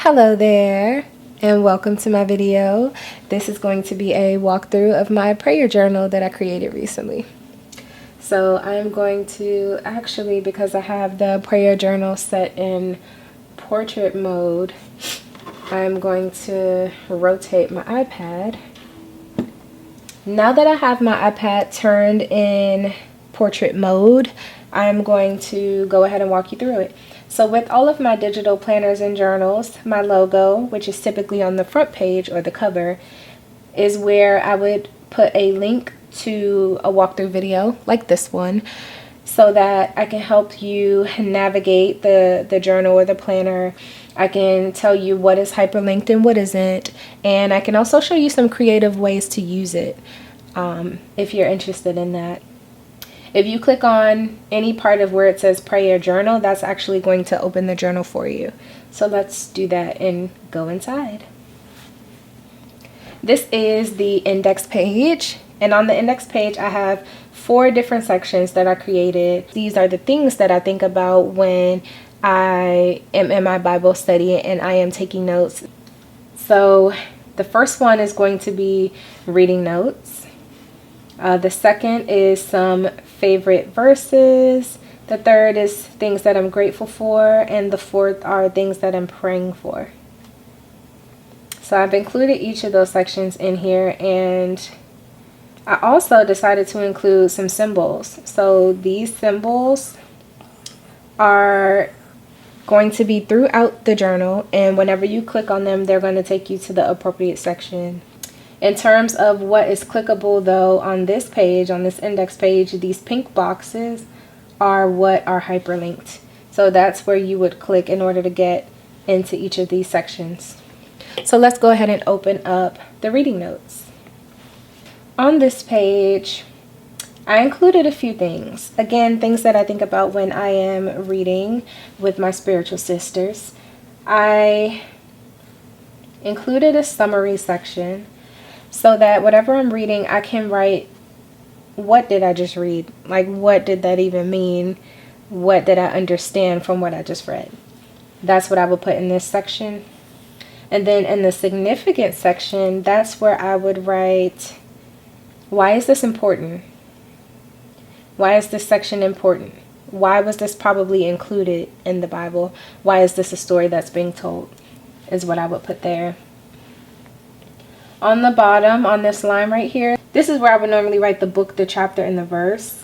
Hello there, and welcome to my video. This is going to be a walkthrough of my prayer journal that I created recently. So I'm going to actually, because I have the prayer journal set in portrait mode, I'm going to rotate my iPad. Now that I have my iPad turned in portrait mode, I'm going to go ahead and walk you through it. So with all of my digital planners and journals, my logo, which is typically on the front page or the cover, is where I would put a link to a walkthrough video like this one so that I can help you navigate the journal or the planner. I can tell you what is hyperlinked and what isn't, and I can also show you some creative ways to use it if you're interested in that. If you click on any part of where it says prayer journal, that's actually going to open the journal for you. So let's do that and go inside. This is the index page, and on the index page I have 4 different sections that I created. These are the things that I think about when I am in my Bible study and I am taking notes. So the first one is going to be reading notes. The second is some favorite verses. The third is things that I'm grateful for. And the fourth are things that I'm praying for. So I've included each of those sections in here, and I also decided to include some symbols. So these symbols are going to be throughout the journal, and whenever you click on them, they're going to take you to the appropriate section. In terms of what is clickable though, on this page, on this index page, these pink boxes are what are hyperlinked. So that's where you would click in order to get into each of these sections. So let's go ahead and open up the reading notes. On this page, I included a few things. Again, things that I think about when I am reading with my spiritual sisters. I included a summary section so that whatever I'm reading, I can write, what did I just read? Like, what did that even mean? What did I understand from what I just read? That's what I would put in this section. And then in the significant section, that's where I would write, why is this important? Why is this section important? Why was this probably included in the Bible? Why is this a story that's being told? Is what I would put there. On the bottom, on this line right here, this is where I would normally write the book, the chapter, and the verse.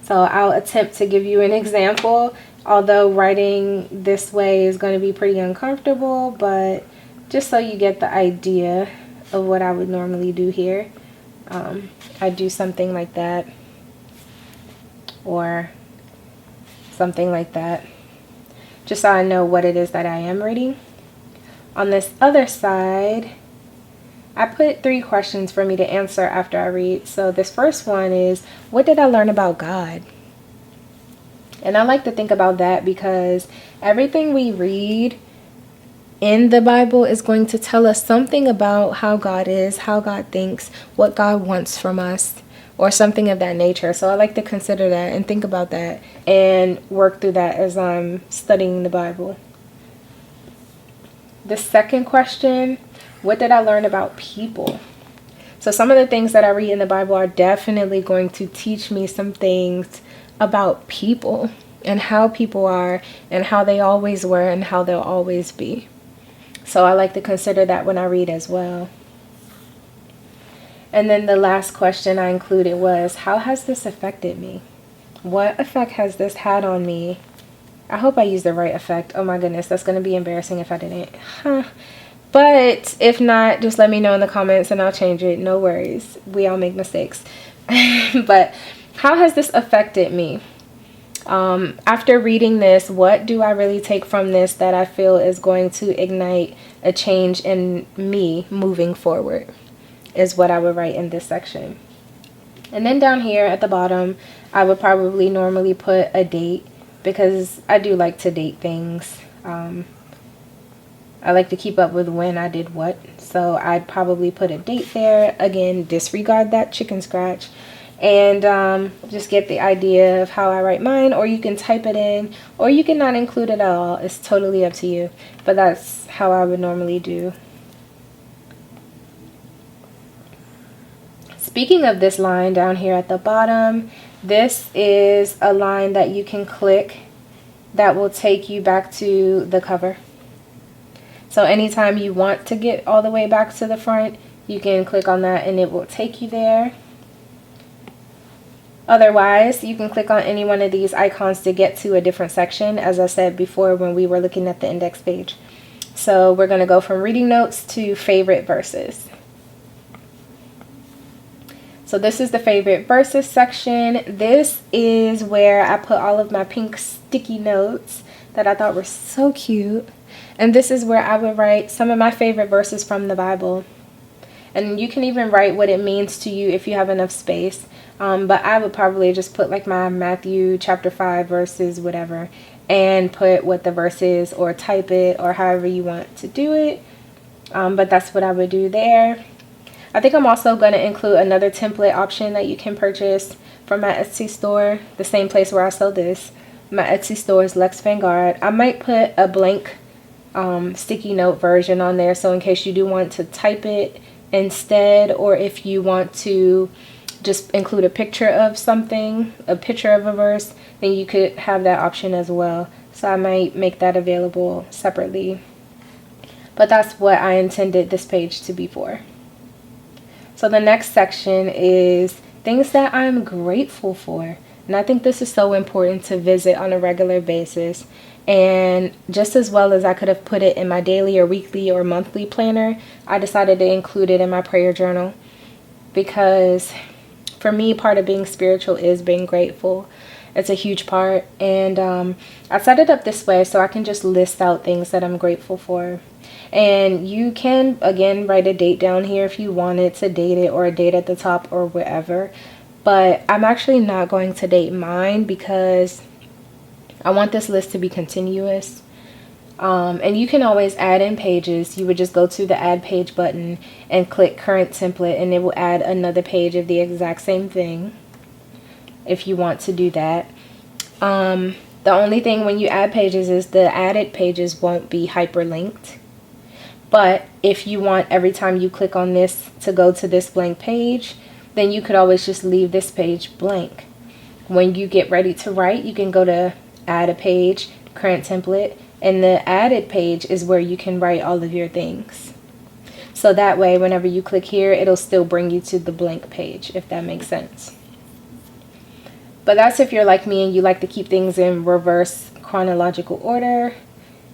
So I'll attempt to give you an example, although writing this way is going to be pretty uncomfortable, but just so you get the idea of what I would normally do here, I do something like that, or something like that, just so I know what it is that I am reading. On this other side, I put 3 questions for me to answer after I read. So this first one is, what did I learn about God? And I like to think about that because everything we read in the Bible is going to tell us something about how God is, how God thinks, what God wants from us, or something of that nature. So I like to consider that and think about that and work through that as I'm studying the Bible. The second question, what did I learn about people? So some of the things that I read in the Bible are definitely going to teach me some things about people and how people are and how they always were and how they'll always be. So I like to consider that when I read as well. And then the last question I included was, how has this affected me? What effect has this had on me? I hope I used the right effect. Oh my goodness, that's going to be embarrassing if I didn't. But if not, just let me know in the comments and I'll change it. No worries. We all make mistakes. But how has this affected me? After reading this, what do I really take from this that I feel is going to ignite a change in me moving forward? Is what I would write in this section. And then down here at the bottom, I would probably normally put a date because I do like to date things. I like to keep up with when I did what. So I'd probably put a date there. Again, disregard that chicken scratch. and just get the idea of how I write mine, or you can type it in, or you can not include it at all. It's totally up to you, but that's how I would normally do. Speaking of this line down here at the bottom, this is a line that you can click that will take you back to the cover. So anytime you want to get all the way back to the front, you can click on that and it will take you there. Otherwise, you can click on any one of these icons to get to a different section, as I said before when we were looking at the index page. So we're going to go from reading notes to favorite verses. So this is the favorite verses section. This is where I put all of my pink sticky notes that I thought were so cute. And this is where I would write some of my favorite verses from the Bible. And you can even write what it means to you if you have enough space. But I would probably just put like my Matthew chapter 5 verses, whatever, and put what the verse is, or type it, or however you want to do it. But that's what I would do there. I think I'm also going to include another template option that you can purchase from my Etsy store, the same place where I sell this. My Etsy store is Lex Vanguard. I might put a blank sticky note version on there, so in case you do want to type it instead, or if you want to just include a picture of something, a picture of a verse, then you could have that option as well. So I might make that available separately. But that's what I intended this page to be for. So the next section is things that I'm grateful for. And I think this is so important to visit on a regular basis. And just as well as I could have put it in my daily or weekly or monthly planner, I decided to include it in my prayer journal. Because for me, part of being spiritual is being grateful. It's a huge part. And I set it up this way so I can just list out things that I'm grateful for. And you can, again, write a date down here if you wanted to date it, or a date at the top, or whatever. But I'm actually not going to date mine because I want this list to be continuous. And you can always add in pages. You would just go to the add page button and click current template, and it will add another page of the exact same thing if you want to do that. The only thing when you add pages is the added pages won't be hyperlinked. But if you want every time you click on this to go to this blank page, then you could always just leave this page blank. When you get ready to write, you can go to add a page, current template, and the added page is where you can write all of your things. So that way, whenever you click here, it'll still bring you to the blank page, if that makes sense. But that's if you're like me and you like to keep things in reverse chronological order,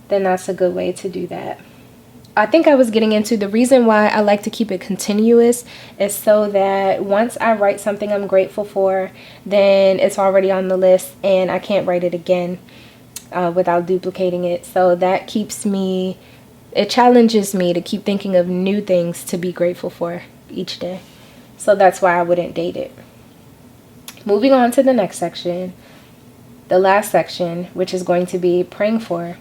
then that's a good way to do that. I think I was getting into the reason why I like to keep it continuous is so that once I write something I'm grateful for, then it's already on the list and I can't write it again without duplicating it. So that keeps me, it challenges me to keep thinking of new things to be grateful for each day. So that's why I wouldn't date it. Moving on to the next section, the last section, which is going to be praying for.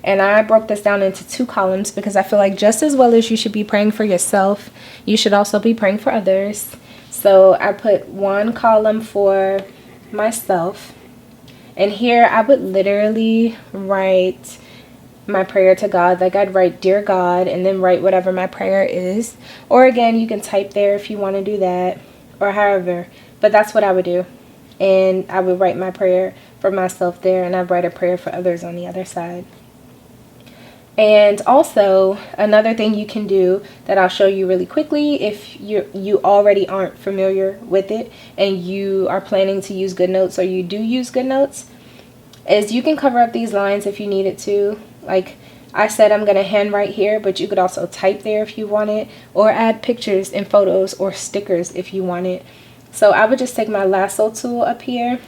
And I broke this down into 2 columns because I feel like just as well as you should be praying for yourself, you should also be praying for others. So I put 1 column for myself. And here I would literally write my prayer to God. Like I'd write, "Dear God," and then write whatever my prayer is. Or again, you can type there if you want to do that, or however. But that's what I would do. And I would write my prayer for myself there, and I'd write a prayer for others on the other side. And also, another thing you can do that I'll show you really quickly if you already aren't familiar with it and you are planning to use GoodNotes, or you do use GoodNotes, is you can cover up these lines if you needed to. Like I said, I'm going to handwrite here, but you could also type there if you wanted, or add pictures and photos or stickers if you wanted. So I would just take my lasso tool up here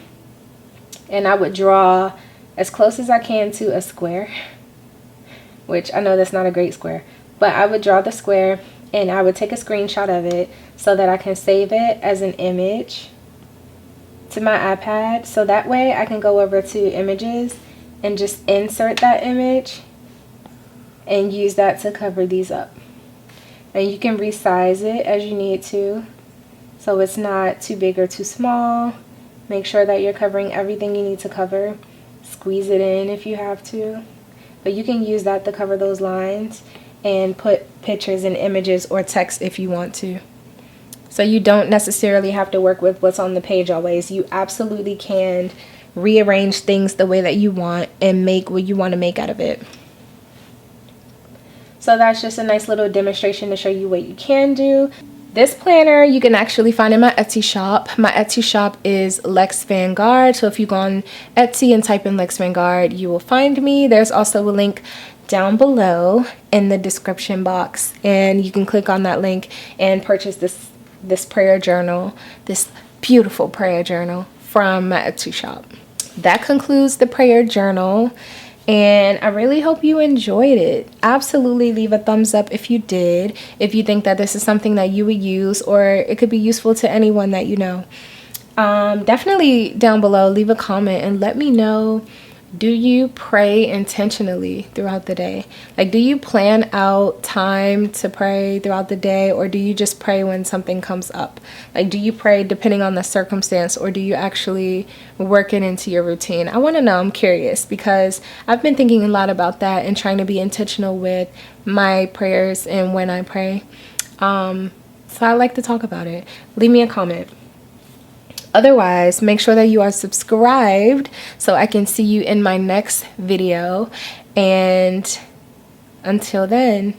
and I would draw as close as I can to a square, which I know that's not a great square, but I would draw the square and I would take a screenshot of it so that I can save it as an image to my iPad. So that way I can go over to images and just insert that image and use that to cover these up. And you can resize it as you need to. so it's not too big or too small. Make sure that you're covering everything you need to cover. Squeeze it in if you have to, but you can use that to cover those lines and put pictures and images or text if you want to. So you don't necessarily have to work with what's on the page always. You absolutely can rearrange things the way that you want and make what you want to make out of it. So that's just a nice little demonstration to show you what you can do. This planner you can actually find in my Etsy shop. My Etsy shop is Lex Vanguard. So if you go on Etsy and type in Lex Vanguard, you will find me. There's also a link down below in the description box, and you can click on that link and purchase this prayer journal, this beautiful prayer journal from my Etsy shop. That concludes the prayer journal, and I really hope you enjoyed it. Absolutely leave a thumbs up if you did, if you think that this is something that you would use or it could be useful to anyone that you know. Definitely down below leave a comment and let me know, do you pray intentionally throughout the day? Like, do you plan out time to pray throughout the day, or do you just pray when something comes up? Like, do you pray depending on the circumstance, or do you actually work it into your routine? I want to know. I'm curious, because I've been thinking a lot about that and trying to be intentional with my prayers and when I pray. So I'd like to talk about it. Leave me a comment. Otherwise, make sure that you are subscribed so I can see you in my next video. And until then,